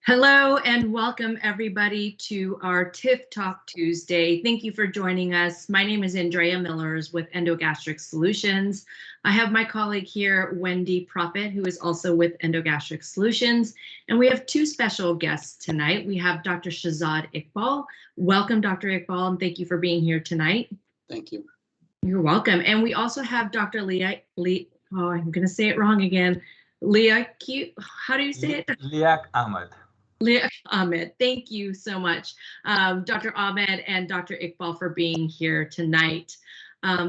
Hello and welcome everybody to our TIF Talk Tuesday. Thank you for joining us. My name is Andrea Millers with Endogastric Solutions. I have my colleague here, Wendy Prophet, who is also with Endogastric Solutions. And we have two special guests tonight. We have Dr. Shahzad Iqbal. Welcome, Dr. Iqbal, and thank you for being here tonight. Thank you. You're welcome. And we also have Dr. I'm going to say it wrong again. How do you say it? Ahmed. Ahmed, thank you so much, Dr. Ahmed and Dr. Iqbal, for being here tonight.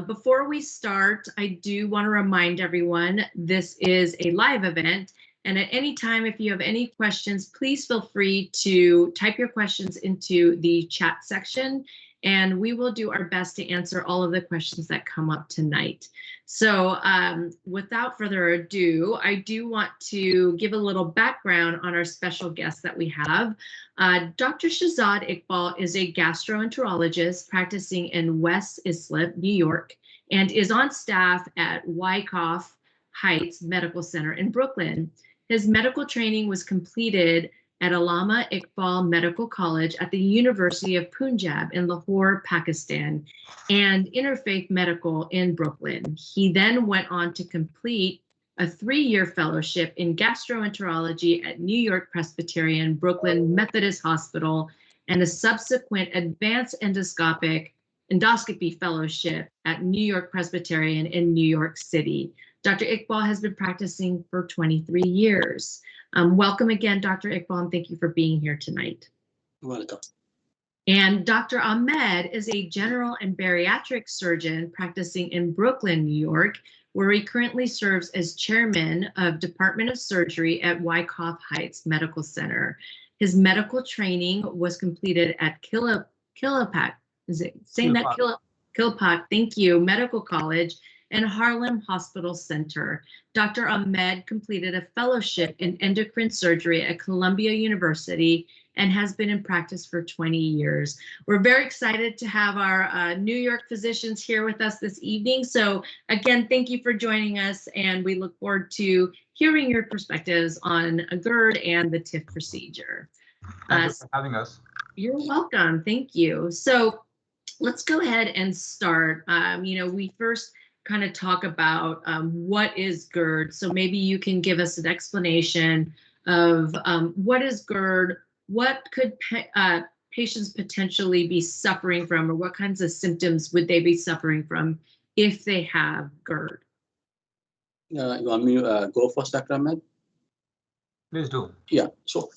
Before we start, I do want to remind everyone this is a live event, and at any time, if you have any questions, please feel free to type your questions into the chat section, and we will do our best to answer all of the questions that come up tonight. So without further ado, I do want to give a little background on our special guest that we have. Dr. Shahzad Iqbal is a gastroenterologist practicing in West Islip, New York, and is on staff at Wyckoff Heights Medical Center in Brooklyn. His medical training was completed at Allama Iqbal Medical College at the University of Punjab in Lahore, Pakistan, and Interfaith Medical in Brooklyn. He then went on to complete a 3-year fellowship in gastroenterology at New York Presbyterian Brooklyn Methodist Hospital and a subsequent advanced endoscopy fellowship at New York Presbyterian in New York City. Dr. Iqbal has been practicing for 23 years. Welcome again, Dr. Iqbal, and thank you for being here tonight. Welcome. And Dr. Ahmed is a general and bariatric surgeon practicing in Brooklyn, New York, where he currently serves as chairman of Department of Surgery at Wyckoff Heights Medical Center. His medical training was completed at Kilpack, is it saying that? Kilpack, thank you, Medical College and Harlem Hospital Center. Dr. Ahmed completed a fellowship in endocrine surgery at Columbia University and has been in practice for 20 years. We're very excited to have our New York physicians here with us this evening. So again, thank you for joining us, and we look forward to hearing your perspectives on GERD and the TIF procedure. Thank you for having us. You're welcome, thank you. So let's go ahead and start. We first kind of talk about what is GERD. So maybe you can give us an explanation of what is GERD, what could patients potentially be suffering from, or what kinds of symptoms would they be suffering from if they have GERD? You want me to go first, Dr. Ahmed? Please do. Yeah, so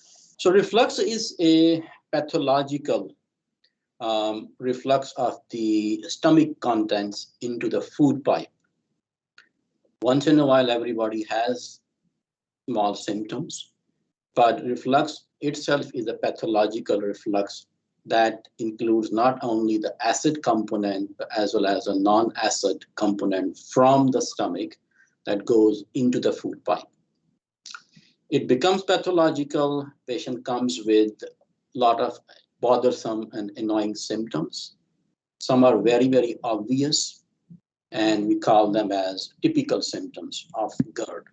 reflux is a pathological reflux of the stomach contents into the food pipe. Once in a while, everybody has small symptoms, but reflux itself is a pathological reflux that includes not only the acid component, as well as a non-acid component from the stomach that goes into the food pipe. It becomes pathological. Patient comes with a lot of bothersome and annoying symptoms. Some are very, very obvious, and we call them as typical symptoms of GERD.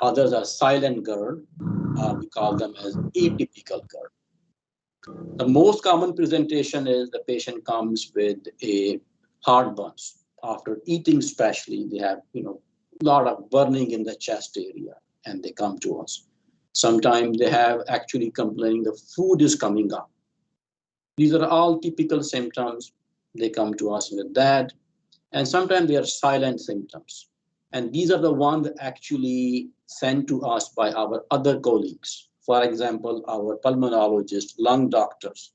Others are silent GERD. We call them as atypical GERD. The most common presentation is the patient comes with a heartburn. After eating especially, they have a lot of burning in the chest area, and they come to us. Sometimes they have actually complaining the food is coming up. These are all typical symptoms. They come to us with that. And sometimes they are silent symptoms. And these are the ones actually sent to us by our other colleagues. For example, our pulmonologists, lung doctors.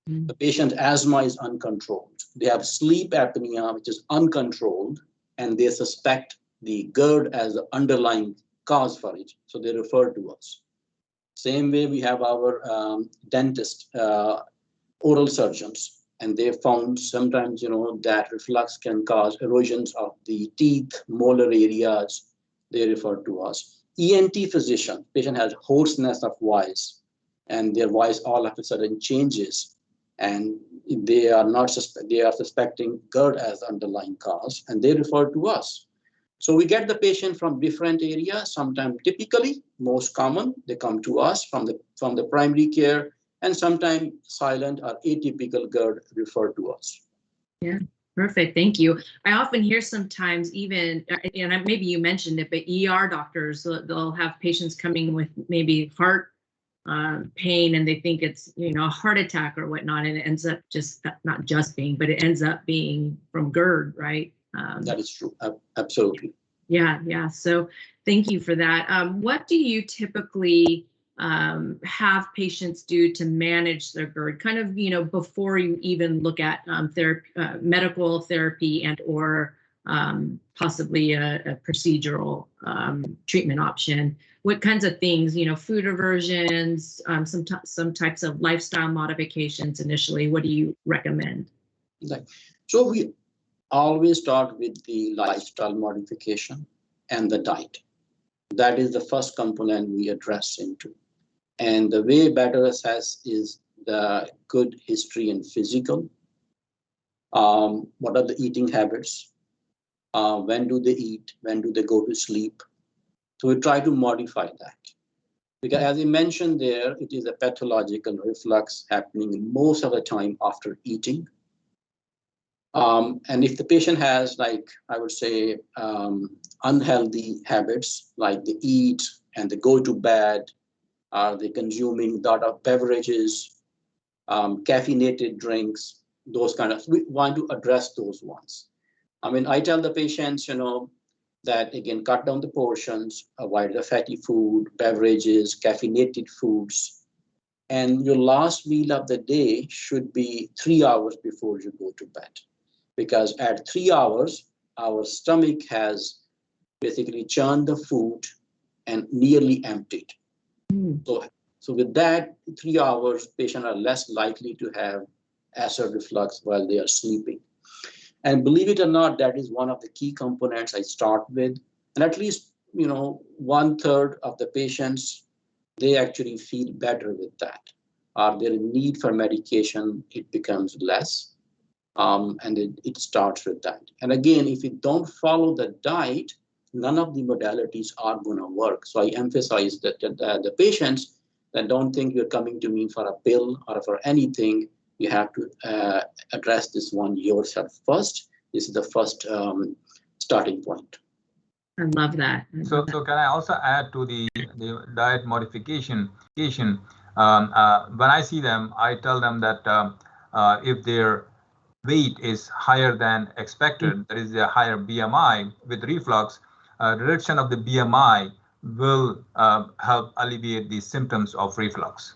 The patient's asthma is uncontrolled. They have sleep apnea, which is uncontrolled, and they suspect the GERD as the underlying cause for it. So they refer to us. Same way we have our dentist, oral surgeons, and they found sometimes that reflux can cause erosions of the teeth, molar areas. They refer to us. ENT physician, patient has hoarseness of voice, and their voice all of a sudden changes, and they are suspecting GERD as underlying cause, and they refer to us. So we get the patient from different areas. Sometimes, typically, most common, they come to us from the primary care, and sometimes silent or atypical GERD referred to us. Yeah, perfect. Thank you. I often hear sometimes even, and maybe you mentioned it, but ER doctors, they'll have patients coming with maybe heart pain, and they think it's, a heart attack or whatnot, and it ends up just not just being, but it ends up being from GERD, right? That is true. Absolutely. Yeah. So thank you for that. What do you typically have patients do to manage their GERD, kind of, before you even look at therapy, medical therapy, and or possibly a procedural treatment option? What kinds of things, food aversions, some types of lifestyle modifications initially? What do you recommend? So we always start with the lifestyle modification and the diet. That is the first component we address into. And the way better assess is the good history and physical. What are the eating habits? When do they eat? When do they go to sleep? So we try to modify that. Because as I mentioned there, it is a pathological reflux happening most of the time after eating. And if the patient has, like, I would say, unhealthy habits, like they eat and they go to bed, are they consuming a lot of beverages, caffeinated drinks, those kind of, we want to address those ones. I mean, I tell the patients, that again, cut down the portions, avoid the fatty food, beverages, caffeinated foods. And your last meal of the day should be 3 hours before you go to bed. Because at 3 hours, our stomach has basically churned the food and nearly emptied. So with that, 3 hours, patients are less likely to have acid reflux while they are sleeping. And believe it or not, that is one of the key components I start with. And at least, 1/3 of the patients, they actually feel better with that. Their need for medication, it becomes less. And it starts with that. And again, if you don't follow the diet, none of the modalities are going to work. So I emphasize that the patients that don't think you're coming to me for a pill or for anything, you have to address this one yourself first. This is the first starting point. I love that. So can I also add to the diet modification? When I see them, I tell them that if their weight is higher than expected, there is a higher BMI with reflux, reduction of the BMI will help alleviate the symptoms of reflux.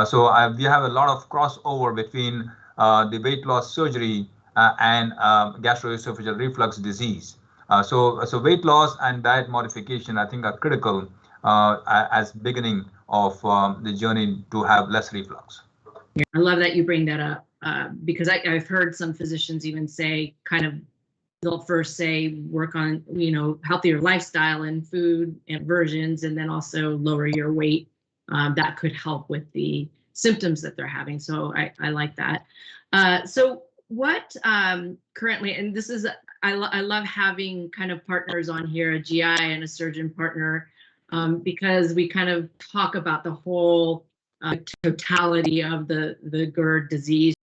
So we have a lot of crossover between the weight loss surgery and gastroesophageal reflux disease. So weight loss and diet modification, I think, are critical as beginning of the journey to have less reflux. Yeah, I love that you bring that up because I've heard some physicians even say, they'll first say work on, healthier lifestyle and food and versions, and then also lower your weight. That could help with the symptoms that they're having. So I like that. So what currently, and this is, I love having kind of partners on here, a GI and a surgeon partner, because we kind of talk about the whole totality of the GERD disease,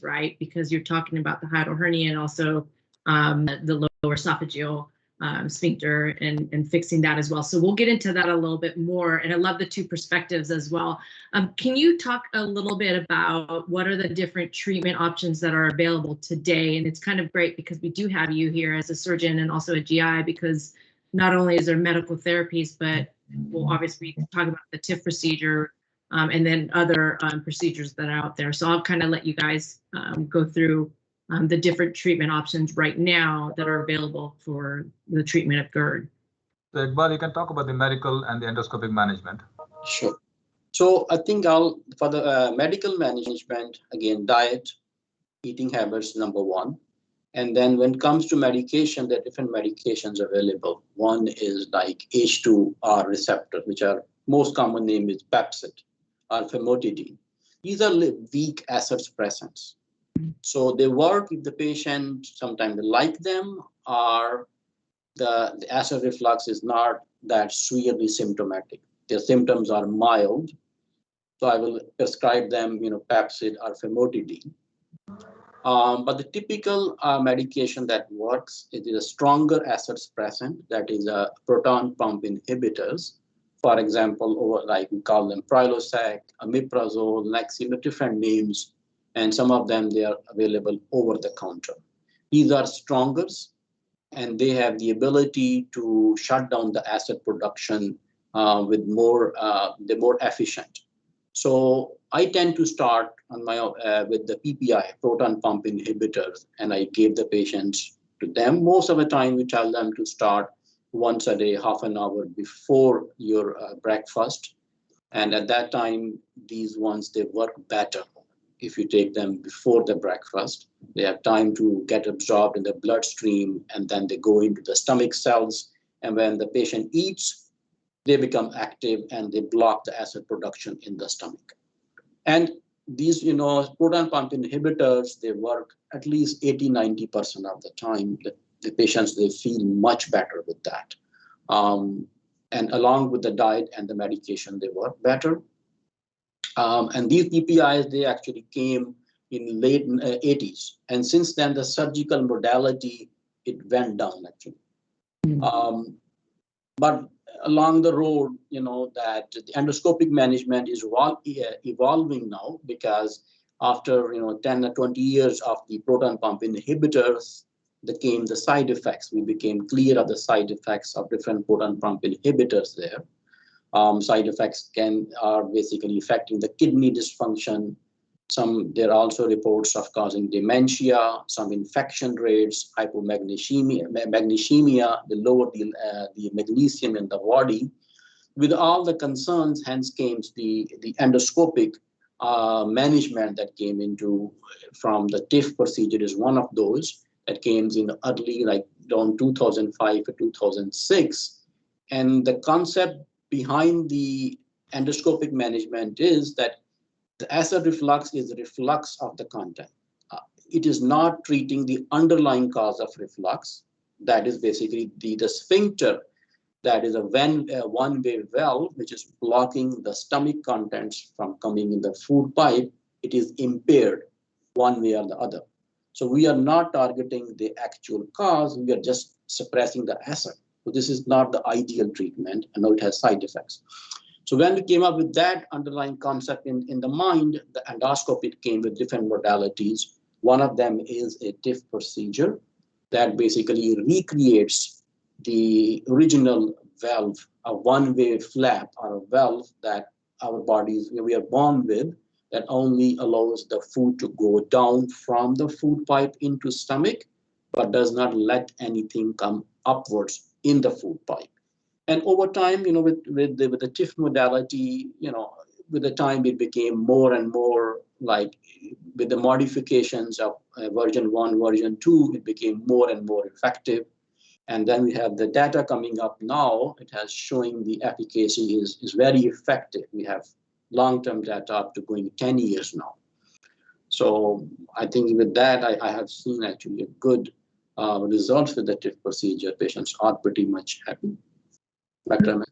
right? Because you're talking about the hiatal hernia and also the lower esophageal sphincter and fixing that as well. So we'll get into that a little bit more. And I love the two perspectives as well. Can you talk a little bit about what are the different treatment options that are available today? And it's kind of great because we do have you here as a surgeon and also a GI, because not only is there medical therapies, but we'll obviously talk about the TIF procedure and then other procedures that are out there. So I'll kind of let you guys go through the different treatment options right now that are available for the treatment of GERD. So Iqbal, you can talk about the medical and the endoscopic management. Sure. So I think for the medical management, again, diet, eating habits, number one. And then when it comes to medication, there are different medications available. One is like H2R receptor, which are most common name is Pepcid or famotidine. These are weak acid suppressants. So they work if the patient sometimes like them, or the acid reflux is not that severely symptomatic. Their symptoms are mild. So I will prescribe them, Pepcid or famotidine. But the typical medication that works, it is a stronger acid suppressant, that is a proton pump inhibitors. For example, like we call them Prilosec, Omeprazole, Nexium, different names, and some of them they are available over the counter. These are stronger, and they have the ability to shut down the acid production with they're more efficient. So I tend to start on my with the PPI, proton pump inhibitors, and I give the patients to them. Most of the time, we tell them to start once a day, half an hour before your breakfast. And at that time, these ones, they work better. If you take them before the breakfast, they have time to get absorbed in the bloodstream, and then they go into the stomach cells. And when the patient eats, they become active and they block the acid production in the stomach. And these, proton pump inhibitors, they work at least 80–90% of the time. The patients, they feel much better with that. And along with the diet and the medication, they work better. And these PPIs, they actually came in late 80s. And since then, the surgical modality, it went down actually. But along the road, that the endoscopic management is evolving now, because after 10 or 20 years of the proton pump inhibitors, there came the side effects. We became clear of the side effects of different proton pump inhibitors there. Side effects are basically affecting the kidney dysfunction. There are also reports of causing dementia, some infection rates, hypomagnesemia, the lower the magnesium in the body. With all the concerns, hence came the endoscopic management that came into from the TIF procedure is one of those that came in early, like around 2005 or 2006. And the concept behind the endoscopic management is that the acid reflux is reflux of the content. It is not treating the underlying cause of reflux. That is basically the sphincter, that is a one-way valve, which is blocking the stomach contents from coming in the food pipe. It is impaired one way or the other. So we are not targeting the actual cause. We are just suppressing the acid. So this is not the ideal treatment. I know it has side effects. So when we came up with that underlying concept in the mind, the endoscopy came with different modalities. One of them is a TIF procedure that basically recreates the original valve, a one-way flap or a valve that our bodies, we are born with, that only allows the food to go down from the food pipe into stomach, but does not let anything come upwards in the food pipe. And over time, with the TIF modality, with the time it became more and more like with the modifications of version 1, version 2, it became more and more effective. And then we have the data coming up now. It has showing the efficacy is very effective. We have long-term data up to going 10 years now. So I think with that, I have seen actually a good results with the TIF procedure. Patients are pretty much happy. Dr. Ahmed.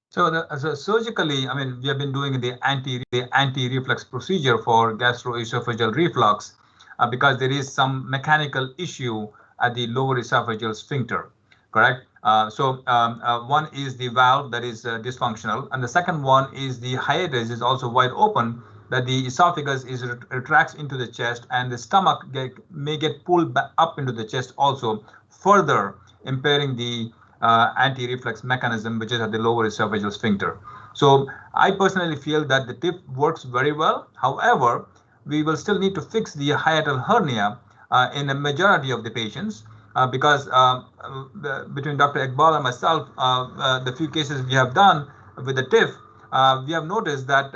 So surgically, we have been doing the anti-reflux procedure for gastroesophageal reflux because there is some mechanical issue at the lower esophageal sphincter, correct? One is the valve that is dysfunctional, and the second one is the hiatus is also wide open, that the esophagus retracts into the chest, and the stomach may get pulled back up into the chest also, further impairing the anti-reflux mechanism, which is at the lower esophageal sphincter. So I personally feel that the TIF works very well. However, we will still need to fix the hiatal hernia in a majority of the patients because between Dr. Iqbal and myself, the few cases we have done with the TIF, we have noticed that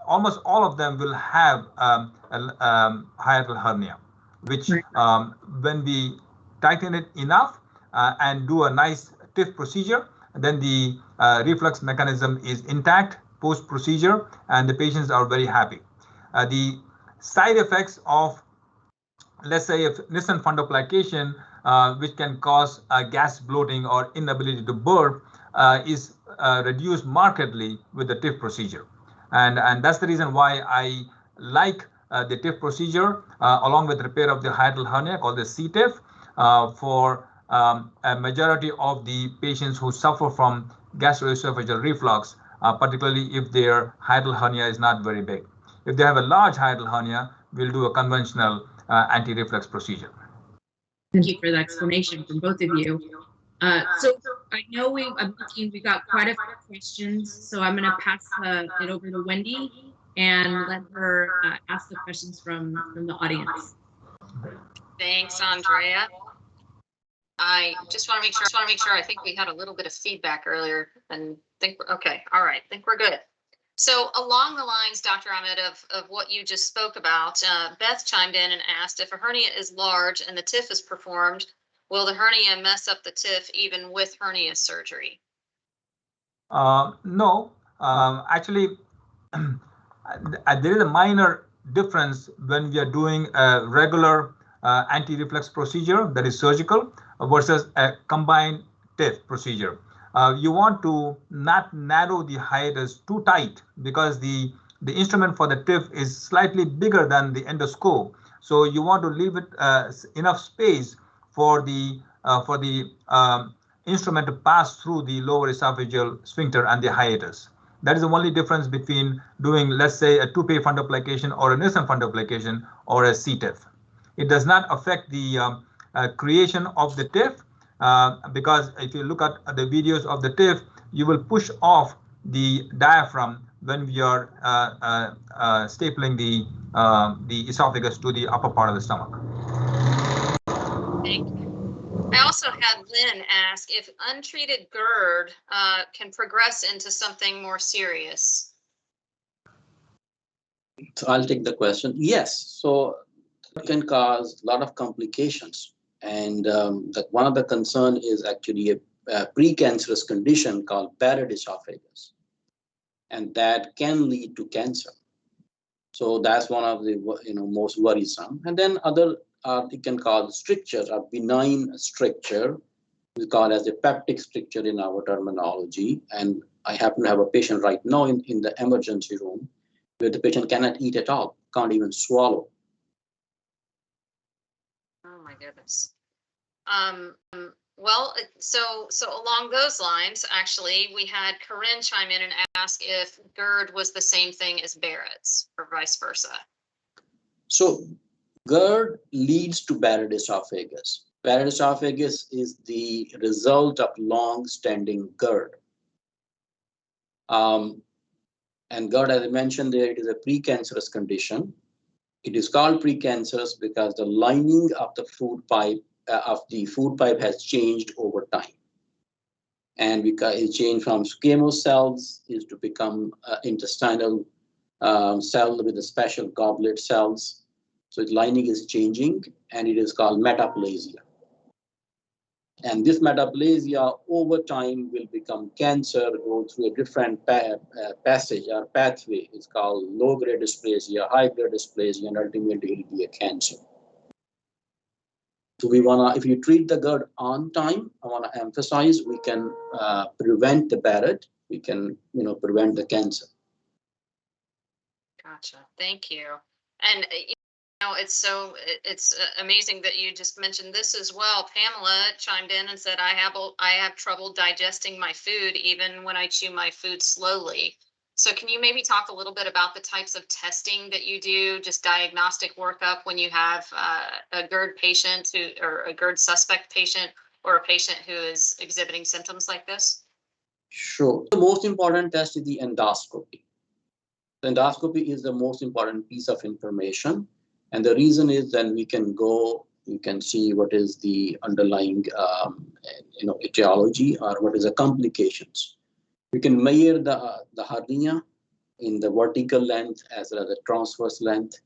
almost all of them will have hiatal hernia, which when we tighten it enough and do a nice TIF procedure, then the reflux mechanism is intact post-procedure, and the patients are very happy. The side effects of let's say if Nissen fundoplication, which can cause gas bloating or inability to burp, is reduced markedly with the TIF procedure. And that's the reason why I like the TIF procedure along with repair of the hiatal hernia called the CTIF for a majority of the patients who suffer from gastroesophageal reflux, particularly if their hiatal hernia is not very big. If they have a large hiatal hernia, we'll do a conventional anti-reflux procedure. Thank you for the explanation from both of you. So I know we got quite a few questions, so I'm going to pass it over to Wendy and let her ask the questions from the audience. Thanks, Andrea. I just want to make sure. I think we had a little bit of feedback earlier, and think okay. All right, I think we're good. So along the lines, Dr. Ahmed, of what you just spoke about, Beth chimed in and asked if a hernia is large and the TIF is performed, will the hernia mess up the TIF even with hernia surgery? No, actually, there is a minor difference when we are doing a regular anti-reflux procedure that is surgical versus a combined TIF procedure. You want to not narrow the hiatus too tight because the instrument for the TIF is slightly bigger than the endoscope. So you want to leave it enough space for the instrument to pass through the lower esophageal sphincter and the hiatus. That is the only difference between doing, let's say, a toupee fundoplication or a Nissen fundoplication or a CTIF. It does not affect the creation of the TIF because if you look at the videos of the TIF, you will push off the diaphragm when we are stapling the esophagus to the upper part of the stomach. Thank you. I also had Lynn ask if untreated GERD can progress into something more serious. So I'll take the question. Yes, so it can cause a lot of complications, and one of the concern is actually a precancerous condition called Barrett esophagus, and that can lead to cancer. So that's one of the most worrisome. And then other it can cause stricture, a benign stricture, we call as a peptic stricture in our terminology. And I happen to have a patient right now in the emergency room where the patient cannot eat at all, can't even swallow. Oh my goodness. Well, so along those lines, actually, we had Corinne chime in and ask if GERD was the same thing as Barrett's or vice versa. So GERD leads to Barrett esophagus. Barrett esophagus is the result of long-standing GERD. And GERD, as I mentioned there, it is a precancerous condition. It is called precancerous because the lining of the food pipe has changed over time. And because it changed from squamous cells is to become intestinal cell with a special goblet cells. So the lining is changing, and it is called metaplasia. And this metaplasia over time will become cancer, go through a different passage or pathway. It's called low-grade dysplasia, high-grade dysplasia, and ultimately it will be a cancer. So we wanna, if you treat the GERD on time, I wanna emphasize we can prevent the Barrett, we can prevent the cancer. Gotcha. Thank you. And it's amazing that you just mentioned this as well. Pamela chimed in and said, I have trouble digesting my food even when I chew my food slowly. So can you maybe talk a little bit about the types of testing that you do, just diagnostic workup when you have a GERD patient or a GERD suspect patient or a patient who is exhibiting symptoms like this? Sure. The most important test is the endoscopy. The endoscopy is the most important piece of information. And the reason is then we can go, you can see what is the underlying etiology or what is the complications. We can measure the hernia in the vertical length as well as the transverse length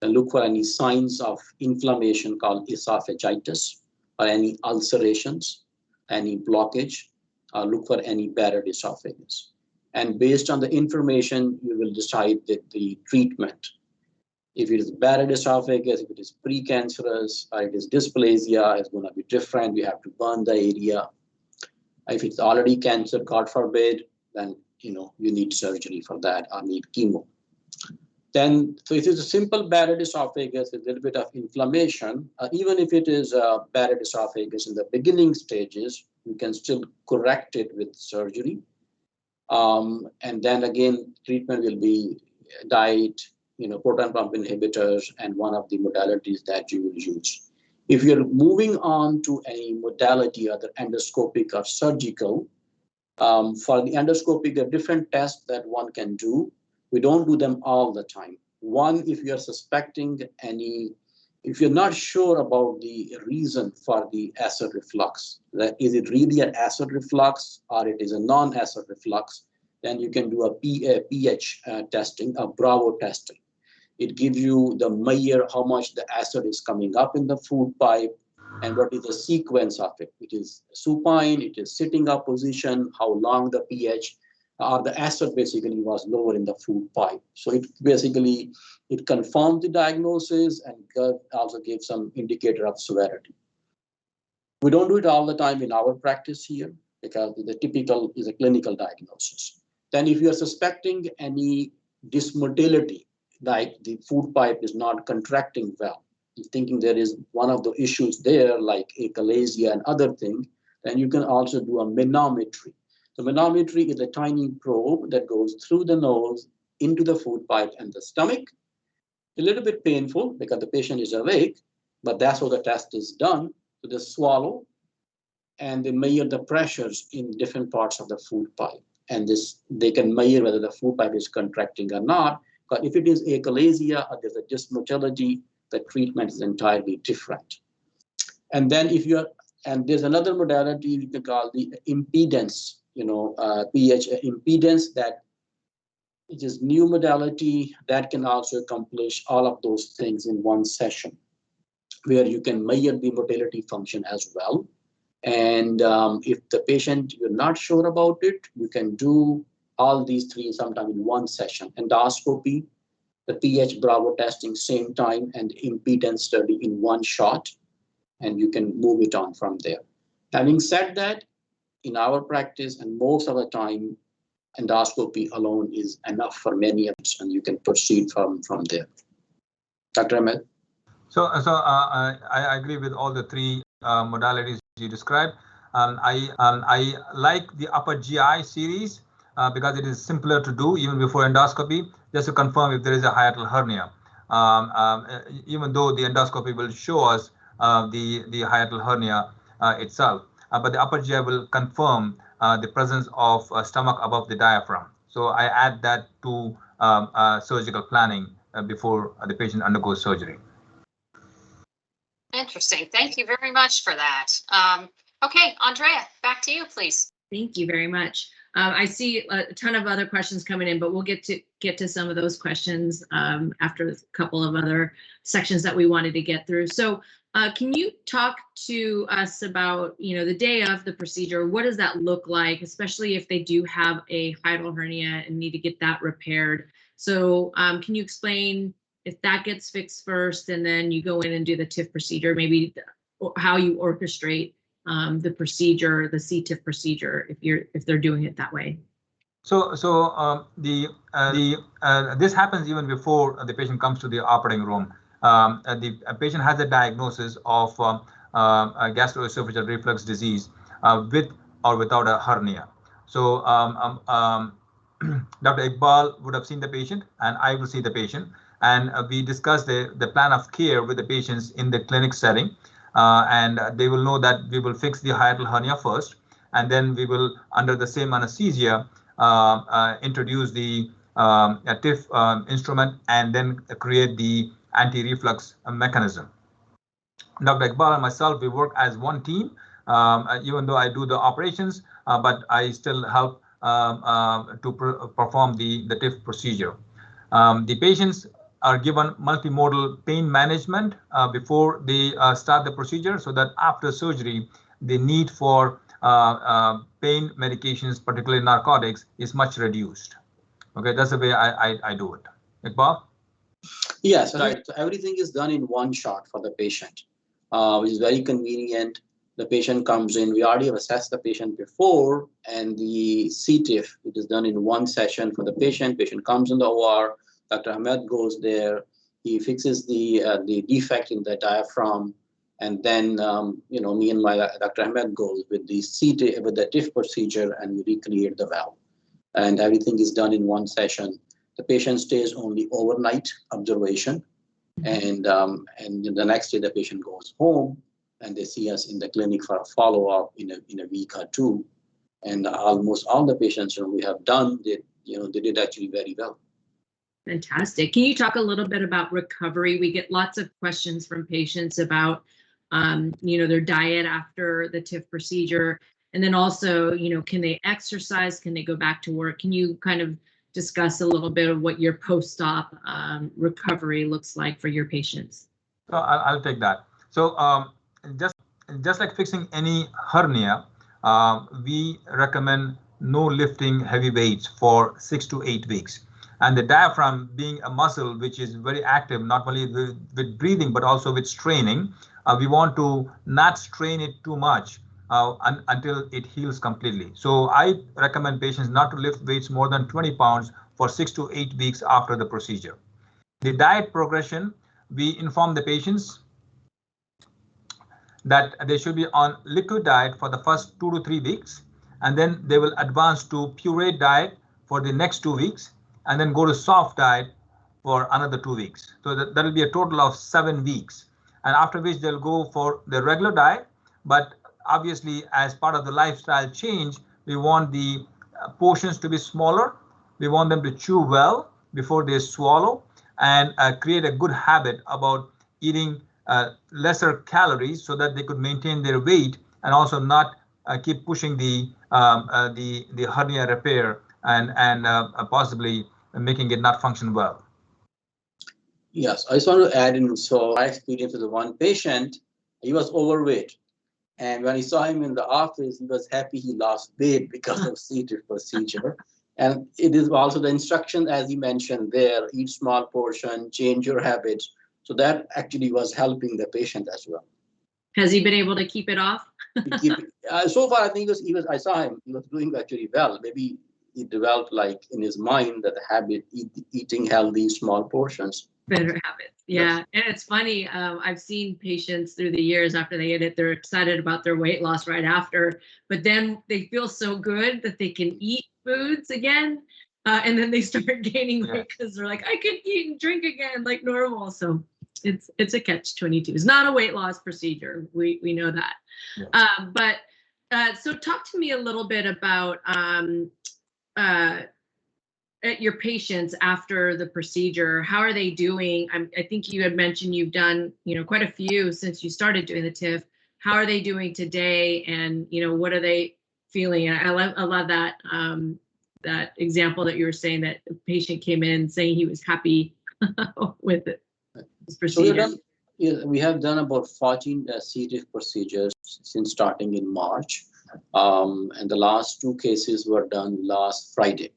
and look for any signs of inflammation called esophagitis or any ulcerations, any blockage, or look for any Barrett esophagus. And based on the information, you will decide the treatment. If it is Barrett esophagus, if it is precancerous, or it is dysplasia, it's going to be different. We have to burn the area. If it's already cancer, God forbid, then you need surgery for that or need chemo. Then, so if it's a simple Barrett esophagus with a little bit of inflammation, even if it is a Barrett esophagus in the beginning stages, you can still correct it with surgery. And then again, treatment will be diet, proton pump inhibitors, and one of the modalities that you will use. If you're moving on to any modality, either endoscopic or surgical, for the endoscopic, there are different tests that one can do. We don't do them all the time. One, if you're suspecting if you're not sure about the reason for the acid reflux, that is it really an acid reflux or it is a non-acid reflux, then you can do a pH testing, a Bravo testing. It gives you the measure how much the acid is coming up in the food pipe and what is the sequence of it. It is supine, it is sitting up position, how long the pH or the acid basically was lower in the food pipe. So it basically, it confirms the diagnosis and also gives some indicator of severity. We don't do it all the time in our practice here because the typical is a clinical diagnosis. Then if you are suspecting any dysmotility, like the food pipe is not contracting well, thinking there is one of the issues there like achalasia and other things, then you can also do a manometry. So manometry is a tiny probe that goes through the nose into the food pipe and the stomach. A little bit painful because the patient is awake, but that's how the test is done. So they swallow and they measure the pressures in different parts of the food pipe. And they can measure whether the food pipe is contracting or not. But if it is achalasia or there's a dysmotility, the treatment is entirely different. And then there's another modality we can call the impedance, pH impedance, that it is new modality that can also accomplish all of those things in one session, where you can measure the motility function as well. And if the patient, you're not sure about it, you can do all these three sometime in one session. Endoscopy, the pH Bravo testing same time, and impedance study in one shot, and you can move it on from there. Having said that, in our practice and most of the time, endoscopy alone is enough for many of us, and you can proceed from there. Dr. Ahmed? So I agree with all the three modalities you described. I like the upper GI series because it is simpler to do even before endoscopy, just to confirm if there is a hiatal hernia. Even though the endoscopy will show us the hiatal hernia itself, but the upper GI will confirm the presence of stomach above the diaphragm. So I add that to surgical planning before the patient undergoes surgery. Interesting. Thank you very much for that. Okay, Andrea, back to you, please. Thank you very much. I see a ton of other questions coming in, but we'll get to some of those questions after a couple of other sections that we wanted to get through. So can you talk to us about, the day of the procedure? What does that look like, especially if they do have a hiatal hernia and need to get that repaired? So can you explain if that gets fixed first and then you go in and do the TIF procedure, maybe how you orchestrate the procedure, the TIF procedure, if they're doing it that way? So this happens even before the patient comes to the operating room. The patient has a diagnosis of gastroesophageal reflux disease with or without a hernia. So Dr. Iqbal would have seen the patient, and I will see the patient, and we discuss the plan of care with the patients in the clinic setting. And they will know that we will fix the hiatal hernia first, and then we will, under the same anesthesia, introduce the TIF instrument and then create the anti-reflux mechanism. Dr. Iqbal and myself, we work as one team, even though I do the operations, but I still help to perform the TIF procedure. The patients are given multimodal pain management before they start the procedure, so that after surgery, the need for pain medications, particularly narcotics, is much reduced. Okay, that's the way I do it. Iqbal? Yes, right. So everything is done in one shot for the patient, which is very convenient. The patient comes in, we already have assessed the patient before, and the CTIF, it is done in one session for the patient. Patient comes in the OR, Dr. Ahmed goes there, he fixes the defect in the diaphragm, and then me and my Dr. Ahmed goes with the CTIF, with the TIF procedure, and we recreate the valve. And everything is done in one session. The patient stays only overnight observation, and the next day the patient goes home, and they see us in the clinic for a follow-up in a week or two. And almost all the patients we have done, they did actually very well. Fantastic. Can you talk a little bit about recovery? We get lots of questions from patients about their diet after the TIF procedure, and then also can they exercise, can they go back to work? Can you kind of discuss a little bit of what your post-op recovery looks like for your patients? I'll take that. So just like fixing any hernia, we recommend no lifting heavy weights for 6 to 8 weeks. And the diaphragm being a muscle which is very active, not only with breathing, but also with straining, we want to not strain it too much until it heals completely. So I recommend patients not to lift weights more than 20 pounds for 6 to 8 weeks after the procedure. The diet progression, we inform the patients that they should be on liquid diet for the first 2 to 3 weeks, and then they will advance to pureed diet for the next 2 weeks, and then go to soft diet for another 2 weeks. So that will be a total of 7 weeks. And after which they'll go for the regular diet. But obviously, as part of the lifestyle change, we want the portions to be smaller. We want them to chew well before they swallow, and create a good habit about eating lesser calories so that they could maintain their weight and also not keep pushing the hernia repair and possibly making it not function well. Yes, I just want to add in. So my experience with the one patient, he was overweight. And when I saw him in the office, he was happy he lost weight because of CTIF procedure. And it is also the instruction, as he mentioned there, eat small portion, change your habits. So that actually was helping the patient as well. Has he been able to keep it off? So far, I think I saw him, he was doing actually well. Maybe he developed like in his mind that the habit, eating healthy, small portions. Better habits. Yeah. Yes. And it's funny. I've seen patients through the years after they get it, they're excited about their weight loss right after, but then they feel so good that they can eat foods again. And then they start gaining weight because they're like, I can eat and drink again like normal. So it's a catch-22. It's not a weight loss procedure. We know that. Yes. So talk to me a little bit about your patients after the procedure. How are they doing? I think you had mentioned you've done quite a few since you started doing the TIF. How are they doing today? And what are they feeling? I love that that example that you were saying, that the patient came in saying he was happy with it. This procedure. So we have done about 14 CTIF procedures since starting in March, and the last 2 cases were done last Friday.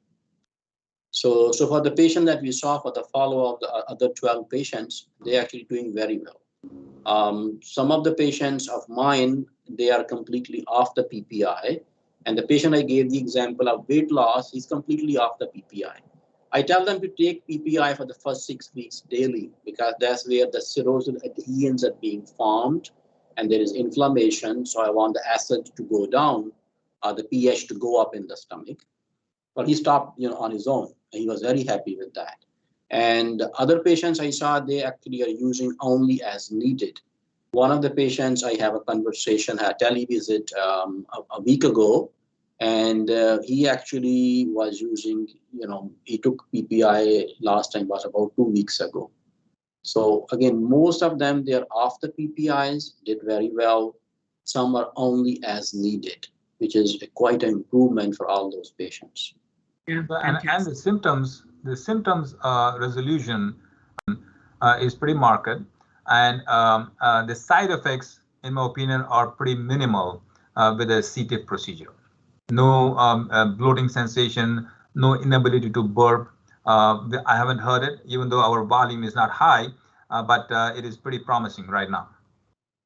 So for the patient that we saw for the follow-up, the other 12 patients, they're actually doing very well. Some of the patients of mine, they are completely off the PPI. And the patient I gave the example of weight loss, he's completely off the PPI. I tell them to take PPI for the first 6 weeks daily, because that's where the serosal adhesions are being formed and there is inflammation. So I want the acid to go down, the pH to go up in the stomach. But he stopped, on his own. And he was very happy with that. And other patients I saw, they actually are using only as needed. One of the patients, I have a conversation, a televisit a week ago, and he actually was using, he took PPI last time was about 2 weeks ago. So again, most of them, they're off the PPIs, did very well. Some are only as needed, which is quite an improvement for all those patients. Yeah, and the symptoms resolution is pretty marked, and the side effects, in my opinion, are pretty minimal with a CTIF procedure. No bloating sensation, no inability to burp, I haven't heard it, even though our volume is not high, but it is pretty promising right now.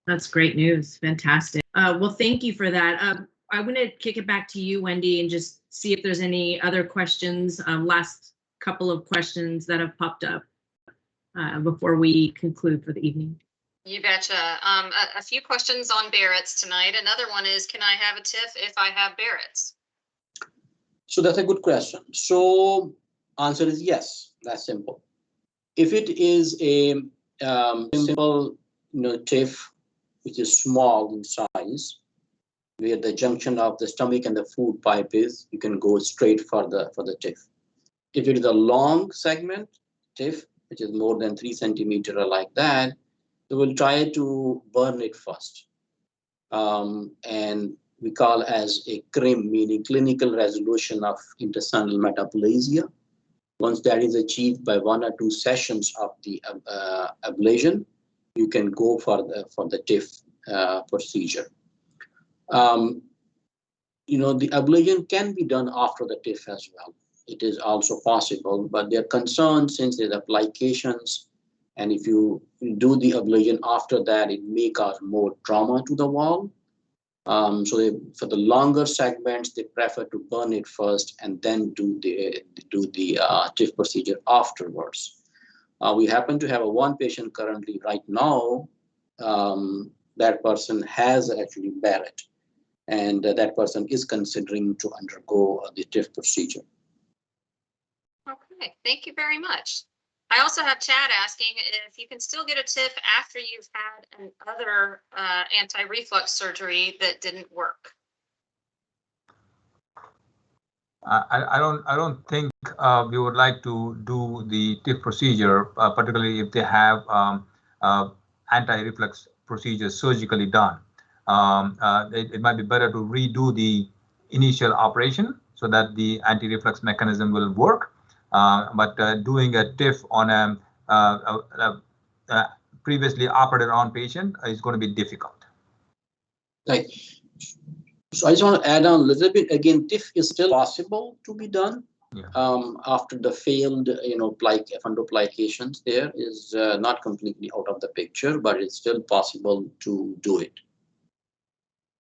That's great news. Fantastic. Well, thank you for that. I'm going to kick it back to you, Wendy, and just see if there's any other questions. Last couple of questions that have popped up before we conclude for the evening. You betcha. A few questions on Barrett's tonight. Another one is, can I have a TIF if I have Barrett's? So that's a good question. So answer is yes. That's simple. If it is a simple, TIF, which is small in size, where the junction of the stomach and the food pipe is, you can go straight for the TIF. If it is a long segment TIF, which is more than 3 centimeters or like that, we will try to burn it first. And we call as a CRIM, meaning clinical resolution of intestinal metaplasia. Once that is achieved by 1 or 2 sessions of the ablation, you can go for the TIF procedure. The ablation can be done after the TIF as well. It is also possible, but they're concerned since there's applications, and if you do the ablation after that, it may cause more trauma to the wall. So for the longer segments, they prefer to burn it first and then do the TIF procedure afterwards. We happen to have one patient currently right now. That person has actually Barrett, and that person is considering to undergo the TIF procedure. Okay, thank you very much. I also have Chad asking if you can still get a TIF after you've had another anti-reflux surgery that didn't work. I don't think we would like to do the TIF procedure, particularly if they have anti-reflux procedures surgically done. It might be better to redo the initial operation so that the anti-reflux mechanism will work. But doing a TIF on a previously operated on patient is going to be difficult. Right. So I just want to add on a little bit. Again, TIF is still possible to be done. Yeah. After the failed, fundoplications, there is not completely out of the picture, but it's still possible to do it.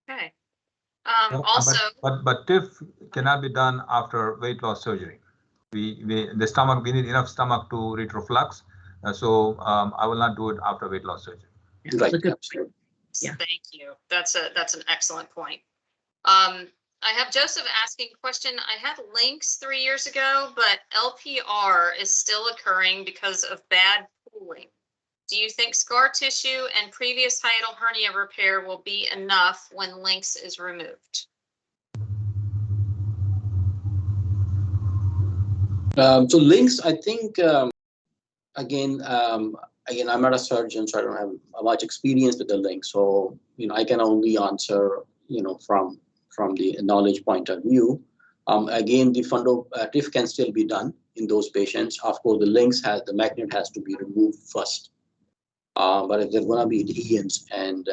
Okay. Also, but TIF cannot be done after weight loss surgery. We need enough stomach to retroflux. So I will not do it after weight loss surgery. Right. Absolutely. Yeah. Thank you. That's an excellent point. I have Joseph asking a question. I had links 3 years ago, but LPR is still occurring because of bad pooling. Do you think scar tissue and previous hiatal hernia repair will be enough when links is removed? So links, I think, again, I'm not a surgeon, so I don't have much experience with the link. So, I can only answer, from the knowledge point of view. Again, the TIF can still be done in those patients. Of course, the magnet has to be removed first. But if there's going to be adhesions, and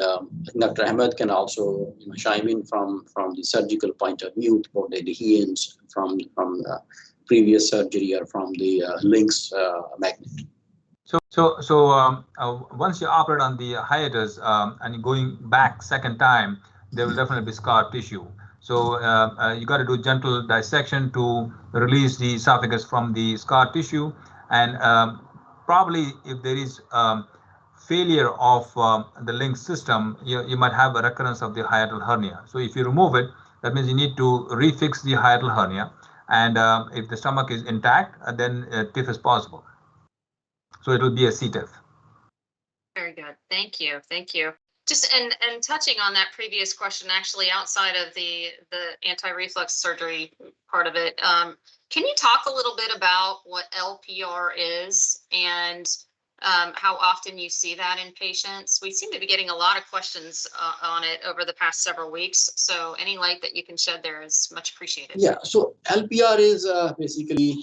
Dr. Ahmed can also chime in from the surgical point of view for the adhesions from previous surgery or from the links magnet. So once you operate on the hiatus and going back second time, there will definitely be scar tissue. So you got to do gentle dissection to release the esophagus from the scar tissue, and probably if there is failure of the link system, you might have a recurrence of the hiatal hernia. So if you remove it, that means you need to refix the hiatal hernia. And if the stomach is intact, then TIF is possible. So it will be a CTIF. Very good. Thank you. Thank you. Just and touching on that previous question, actually outside of the anti-reflux surgery part of it, can you talk a little bit about what LPR is and how often you see that in patients? We seem to be getting a lot of questions on it over the past several weeks. So any light that you can shed there is much appreciated. Yeah, so LPR is basically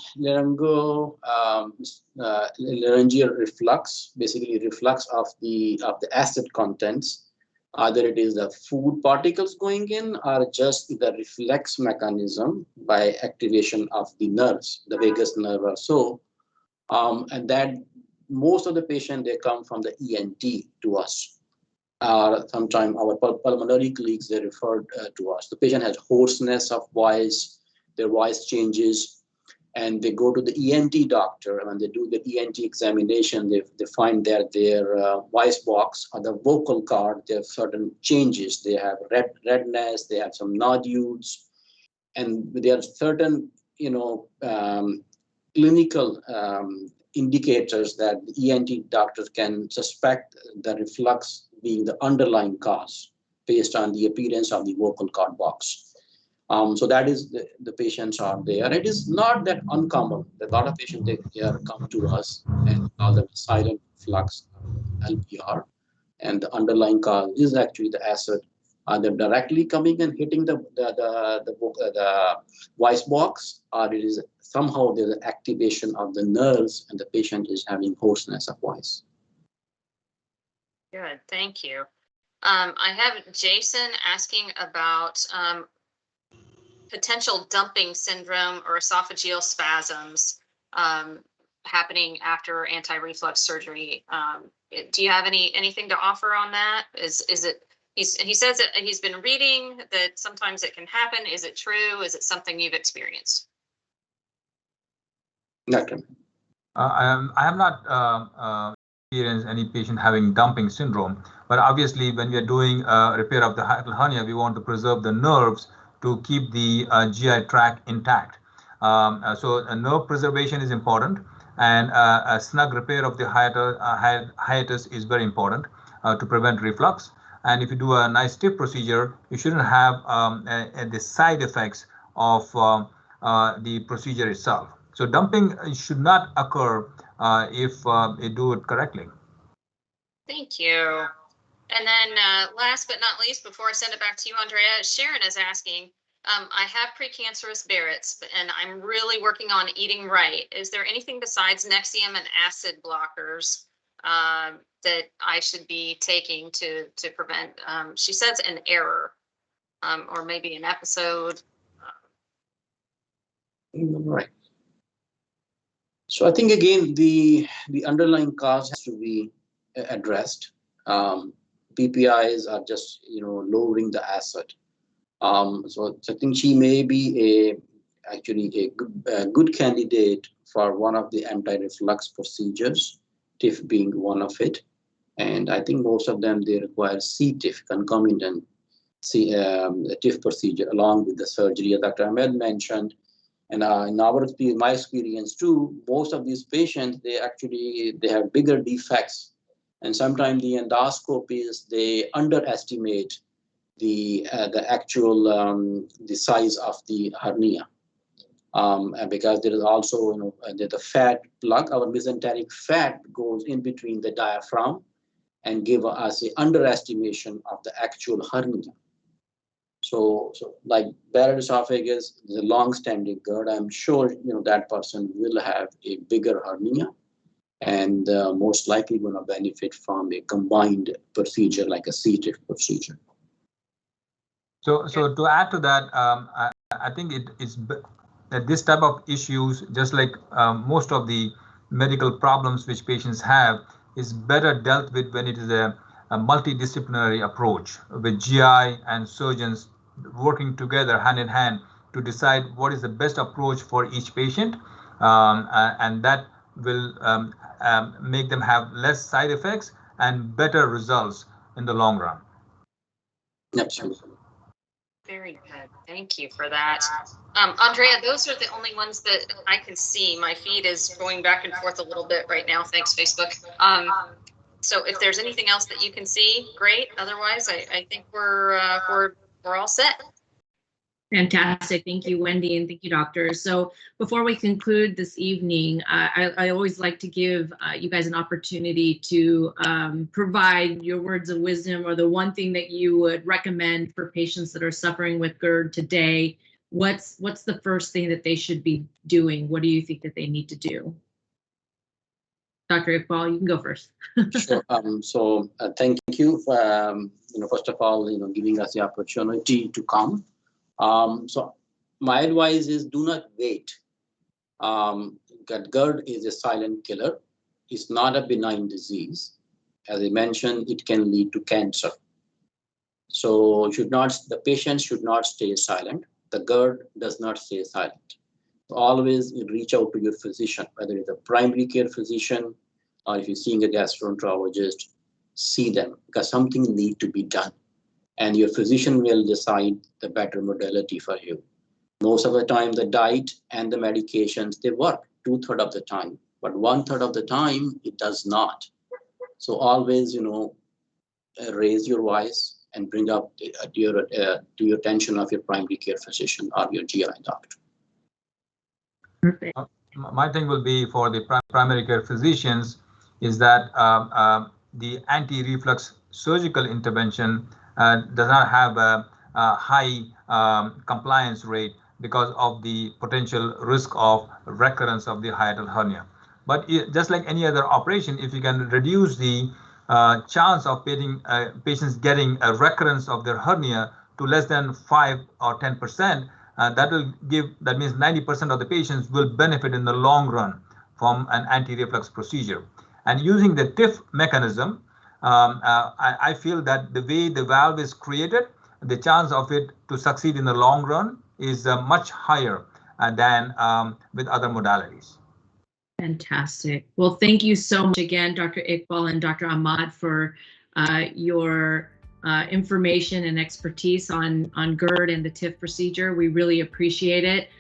laryngeal reflux, basically reflux of the acid contents Either it is the food particles going in or just the reflex mechanism by activation of the nerves, the vagus nerve or so. And that most of the patient, they come from the ENT to us. Sometimes our pulmonary colleagues, they referred to us. The patient has hoarseness of voice, their voice changes, and they go to the ENT doctor. And when they do the ENT examination, they find that their voice box or the vocal cord, there are certain changes. They have redness, they have some nodules, and there are certain, clinical indicators that the ENT doctors can suspect the reflux being the underlying cause based on the appearance of the vocal cord box. So that is the patients are there. It is not that uncommon. A lot of patients, they come to us and call them silent reflux, LPR, and the underlying cause is actually the acid either directly coming and hitting the voice box, or it is somehow there's an activation of the nerves and the patient is having hoarseness of voice. Good, thank you. I have Jason asking about potential dumping syndrome or esophageal spasms happening after anti-reflux surgery. Do you have anything to offer on that? Is it? He says that he's been reading that sometimes it can happen. Is it true? Is it something you've experienced? Doctor. I have not experienced any patient having dumping syndrome, but obviously when we are doing repair of the hiatal hernia, we want to preserve the nerves to keep the GI tract intact. So nerve preservation is important, and a snug repair of the hiatus is very important to prevent reflux. And if you do a nice TIF procedure, you shouldn't have the side effects of the procedure itself. So dumping should not occur if you do it correctly. Thank you. And then last but not least, before I send it back to you, Andrea, Sharon is asking, I have precancerous Barrett's and I'm really working on eating right. Is there anything besides Nexium and acid blockers that I should be taking to prevent, she says, an error or maybe an episode? Right. So I think again the underlying cause has to be addressed. PPIs are just lowering the acid. So I think she may be actually a good candidate for one of the anti-reflux procedures, TIF being one of it. And I think most of them, they require CTIF, concomitant TIF procedure along with the surgery, as Dr. Ahmed mentioned. And in my experience too, most of these patients, they have bigger defects. And sometimes the endoscopies, they underestimate the actual the size of the hernia. And because there is also the fat plug, our mesenteric fat goes in between the diaphragm and give us an underestimation of the actual hernia. So like Barrett esophagus is a long-standing GERD. I'm sure that person will have a bigger hernia and most likely going to benefit from a combined procedure like a CTIF procedure. So to add to that, I think it's that this type of issues, just like most of the medical problems which patients have, is better dealt with when it is a multidisciplinary approach with GI and surgeons working together hand in hand to decide what is the best approach for each patient, and that will make them have less side effects and better results in the long run. Absolutely. Very good. Thank you for that. Andrea, those are the only ones that I can see. My feed is going back and forth a little bit right now. Thanks, Facebook. So if there's anything else that you can see, great. Otherwise, I think we're all set. Fantastic. Thank you, Wendy, and thank you, doctor. So before we conclude this evening, I always like to give you guys an opportunity to provide your words of wisdom or the one thing that you would recommend for patients that are suffering with GERD today. What's the first thing that they should be doing? What do you think that they need to do? Dr. Iqbal, you can go first. Sure. Thank you for, first of all, giving us the opportunity to come. So my advice is do not wait. GERD is a silent killer. It's not a benign disease. As I mentioned, it can lead to cancer. So the patient should not stay silent. The GERD does not stay silent. So always reach out to your physician, whether it's a primary care physician or if you're seeing a gastroenterologist, see them because something needs to be done. And your physician will decide the better modality for you. Most of the time, the diet and the medications, they work 2/3 of the time, but 1/3 of the time, it does not. So always, raise your voice and bring up to your attention of your primary care physician or your GI doctor. Perfect. My thing will be for the primary care physicians is that the anti-reflux surgical intervention does not have a high compliance rate because of the potential risk of recurrence of the hiatal hernia. But just like any other operation, if you can reduce the chance of patients getting a recurrence of their hernia to less than 5 or 10%, that means 90% of the patients will benefit in the long run from an anti-reflux procedure. And using the TIF mechanism, I feel that the way the valve is created, the chance of it to succeed in the long run is much higher than with other modalities. Fantastic. Well, thank you so much again, Dr. Iqbal and Dr. Ahmed, for your information and expertise on GERD and the TIF procedure. We really appreciate it.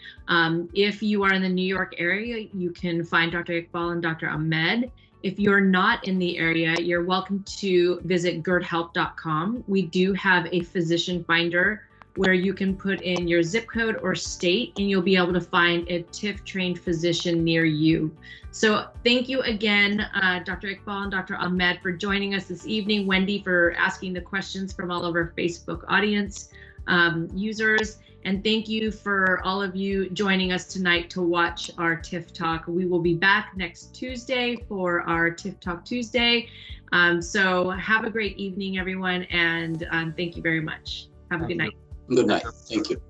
If you are in the New York area, you can find Dr. Iqbal and Dr. Ahmed. If you're not in the area, you're welcome to visit gerdhelp.com. We do have a physician finder where you can put in your zip code or state and you'll be able to find a TIF trained physician near you. So thank you again, Dr. Iqbal and Dr. Ahmed, for joining us this evening. Wendy for asking the questions from all of our Facebook audience users. And thank you for all of you joining us tonight to watch our TIF Talk. We will be back next Tuesday for our TIF Talk Tuesday. So have a great evening, everyone, and thank you very much. Have a good night. Good night. Thank you.